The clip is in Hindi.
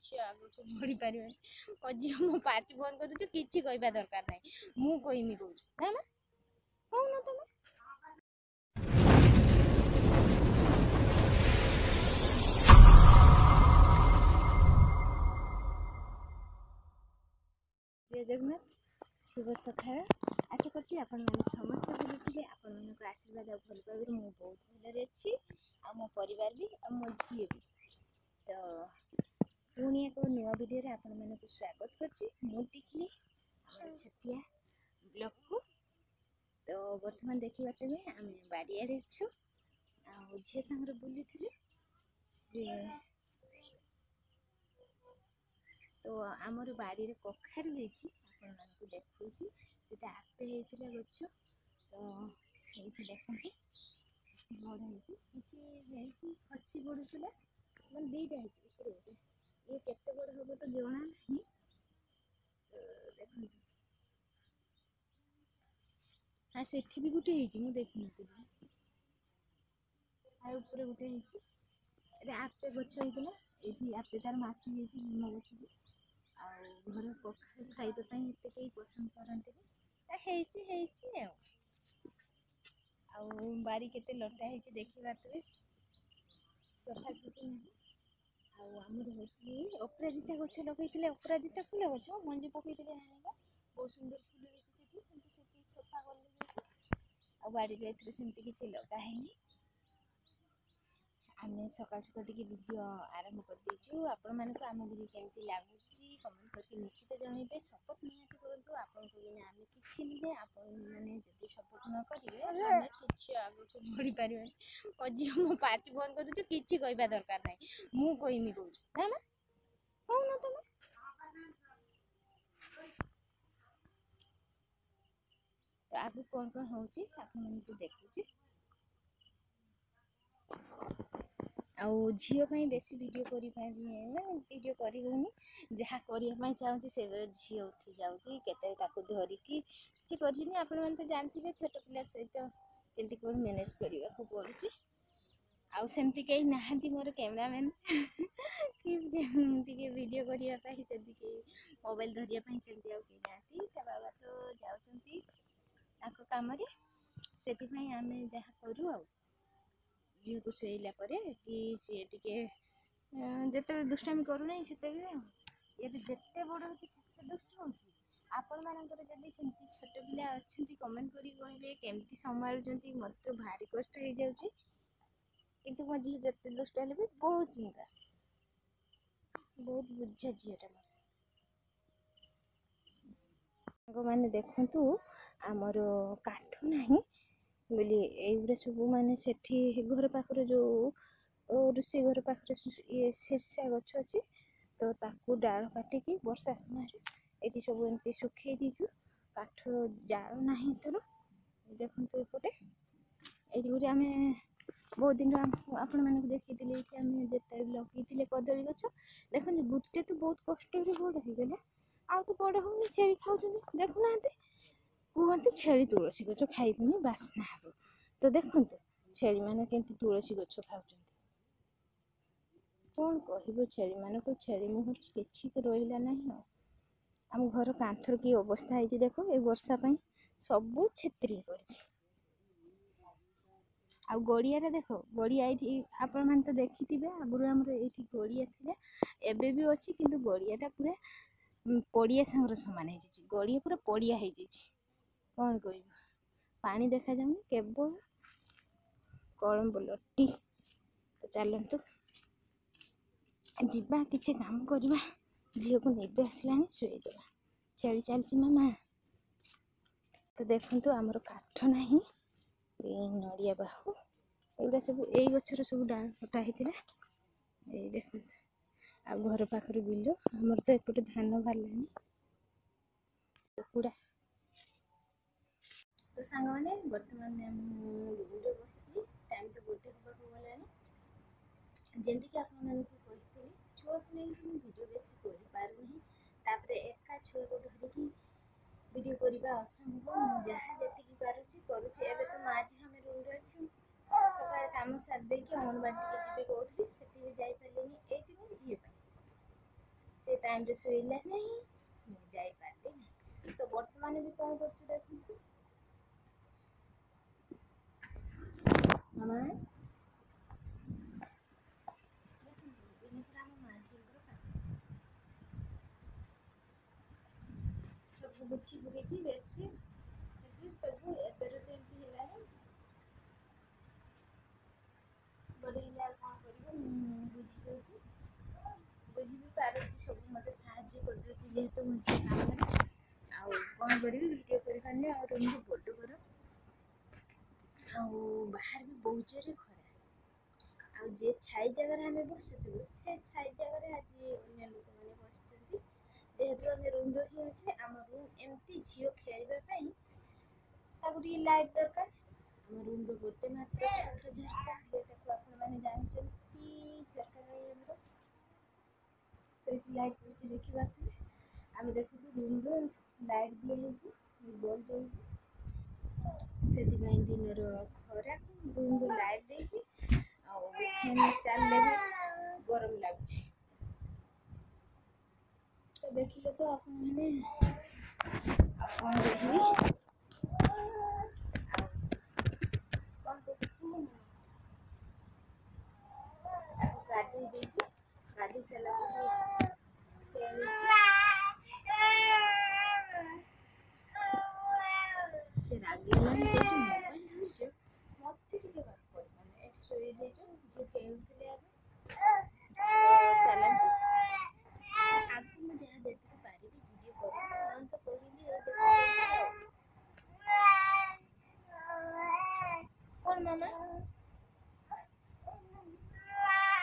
କିଛି ଆଗକୁ ବଢି ପାରିବନି। ଝିଅ ମୋ ପାଟି ବନ୍ଦ କରିଦେଉଛୁ, କିଛି କହିବା ଦରକାର ନାହିଁ, ମୁଁ କହିମି କହୁଛୁ ନା ମା କହୁନ ତମେ। ଜୟ ଜଗନ୍ନାଥ, शुभ सकाळ। आशा करछि आपने समस्त बुलुथिबे। आपनक आशीर्वाद और भल पाइबे मु बहुत भलरे अछि आ मो परिवार भी आ मो झी भी। तो पुणी एक नुआ वीडियो रे आपन मानक स्वागत करछि। मु टिकली हमर छतिया ब्लॉग को। तो वर्तमान देखि बाटबे हम बाड़िया रे छु आ झी संगर बुलुथिले से। तो आमर बाड़ी रे कखारू ହେଇଛି आपन मानक देखौछि। सेटा आपे हेतिला गछ। तो एठी देखंतु बड़ ହେଇଛି, କିଛି ହେଇଛି ଖସି पड़ुଥିଲା ମାନେ ଦିଟା ହେଇଛି ଉପରେ ଗୋଟେ। ये केते बड़ हबो तो जणा नहीं। देखंतु आ सेठी भी गुटे ହେଇଛି, मु देखि नथिली। आ ऊपर गुटे ହେଇଛି, एटा आपे गछ ହେଇଥିଲା। एठी आपे तार माटी ହେଇଛି निम गछ। आ घर कखारू खाଇବା ପାଇଁ एते केही पसंद करंती ହେଇଛି ଆଉ बारी केते लटा ହେଇଛି देखि बातबे सफा सुफी नहीं। ଆଉ ଆମର ହଉଛି ଅପରାଜିତା ଗଛ ଲଗେଇଥିଲେ, ଅପରାଜିତା ଫୁଲ ଗଛ ମଞ୍ଜି ପକେଇଥିଲେ ଆଣିବା ବହୁତ ସୁନ୍ଦର ଫୁଲ ହେଇଛି ସେଠି, କିନ୍ତୁ ସେଠି ସଫା କଲେ ଆଉ ବାଡ଼ିରେ ଏଥିରେ ସେମିତି କିଛି ଲଗା ହେଇନି। ଆମେ सकाल सकाल टिके वीडियो आरंभ कर देछु। आपण मानको आम वीडियो केमती लागुची कमेंट करके निश्चित जणाइबे। सपोर्ट निहाती करंतु, आपण को बिना आमे किछि नहीं। आपण माने जदी सपोर्ट न करिवे आमे किछि आगको बढी पारिबेनी। झियो मो पार्टी बंद कर देछु, किछि कहबा दरकार नाही, मु कहिमि कहूछु ना मा कहू न तमे। तो आगु कौन होची आपण मानको देखुची। आउ झियो ପାଇଁ बेसी वीडियो करि पारि माने वीडियो करि होनी। जहा करिया ପାଇଁ चाहूची से झियो उठी जाउची, केते ताकू धरिकी କିଛି କରିनी। आपण माने तो जानथिबे छोट पिला सहित केमती कोन मैनेज करिवा को पडुची। आउ सेमती केही नाहंती मोर कैमरामैन कि टिके वीडियो करिया ପାଇଁ सेमती के मोबाइल धरिया ପାଇଁ सेमती आउ के नाहंती। ता बाबा तो जाउचंती ताको काम रे, सेति ପାଇଁ आमे जहा करू आउ झियो को सोइला परे कि सी टिके जेते दुष्टामी करू नै सेते भी ये भी जेते बड़ होची सेते दुष्ट होची। आपण मानकर जदी सेमती छोट पिला अछंती कमेंट करी कहबे केमती संभाळुचंती। मते भारी कष्ट हे जाउची, किंतु मो झी जेते दुष्ट हेले भी बहुत चिंता, बहुत बुझा झीटा मोर माने देखंतु आमर काठ नाही बोली एइबरे सब माने सेठी घर पाखरे जो ऋषि घर पाखरे ये शीर्षा गछ अछि। तो ताकू डाल काटिकी वर्षा समय एठी सब एमती सुखै दीजु। काठ जाळ नाही तर देखंतु एपटे एठी गुरे आमे बहुत दिन आपण मानक देखिथिले। एठी आमे जेते लगिथिले कदली गछ देखन गुटे तो बहुत कष्ट रे बड़ हे गेले, आ तो बड़ होनी छेरी खाउछन देखु नाते। कहते छेली तुलसी गछ खाइबनी बास्ना हबो। तो देखंतु छेली माने केमती तुलसी गछ खाउछन, कौन कहबो छेली मानक। छेली मुहर किछि तो रहिला नाही। आम घर कांथर की अवस्था है देखो, ए वर्षा पई सबु छेत्री पड़छि। आ गड़िया रे देखो, गड़िया एठी आपण मान तो देखिथिबे आगुर हमर एठी गड़िया थिला, एबे भी अछि, किंतु गड़ियाटा पूरा पड़िया संगर समान है जी। गड़िया पूरा पड़िया है जी, कौन कहबो पानी देखा जाउनी केवल कलम लट्टी। तो चलतु जीवा किछि काम करवा, झील को निद आसलानी शुईदेवा। छेली चलची मामा। तो देखंतु आमर काठ नाही, नड़िया बाहु एगुड़ा सब यही गचर सब डाल कटा होता है। देखंतु आ घर पाखर बिल आमर तो एपटे धान बाहरलानी कुकुड़ा। तो सांग मैंने बर्तमान रूम बस टाइम तो गोटे हाँ गलानी। जमी कि आपको छुआ को नहीं भिडियो बेसी कर एका छुआ को धरिकी वीडियो करने असंभव। जहाँ जी पार्टी करुँचे एवं तो माँ झी आम रूम अच्छे सकाल कम सारी अंगनवाड़ी टे जी कहती से भी जापारे ये झील टाइम रे सोइला नहीं जाई पारली नहीं तो वर्तमान भी कौन करछु देखु मामा दिनेश राम माझी सब गुच्छी बुगेची बेडशीट सब एबेर तो एमती हेलानी बड़े हेला कौन करिबो बुझी दउची बुझी भी पारुची सब मते साहाय्य कर देती जेहेतु मुझे काम आउ कौन करिबी वीडियो करि पानी आ रूम को बड़ कर आउ बाहर भी बहुत जोरे खरा आ जे छाई जगह हमें बसुथु से छाई जगह आज अन्य लोक माने बसचंती जेहेतु हम रूम रही अच्छे आम रूम एमती झील खेलवा ताकि लाइट दरकार आम रूम रो गोटे मात्र छोट झरका जेटाको आपण माने जानचंती झरका हमरो से लाइट पड़े देखि पाते आम देखु रूम रो लाइट दिया हेची बल्ब जळुची सेति दिन खरा रूम रो लाइट देछि आ फैन चलले भी गरम लागुछि तो देखिले तो आपण माने कौन देखिए गाड़ी दीजिए गाड़ी चला से रागी लानी तो मोबाइल धरछ मते टिके कर माने एक सोई देछ जे खेलथिले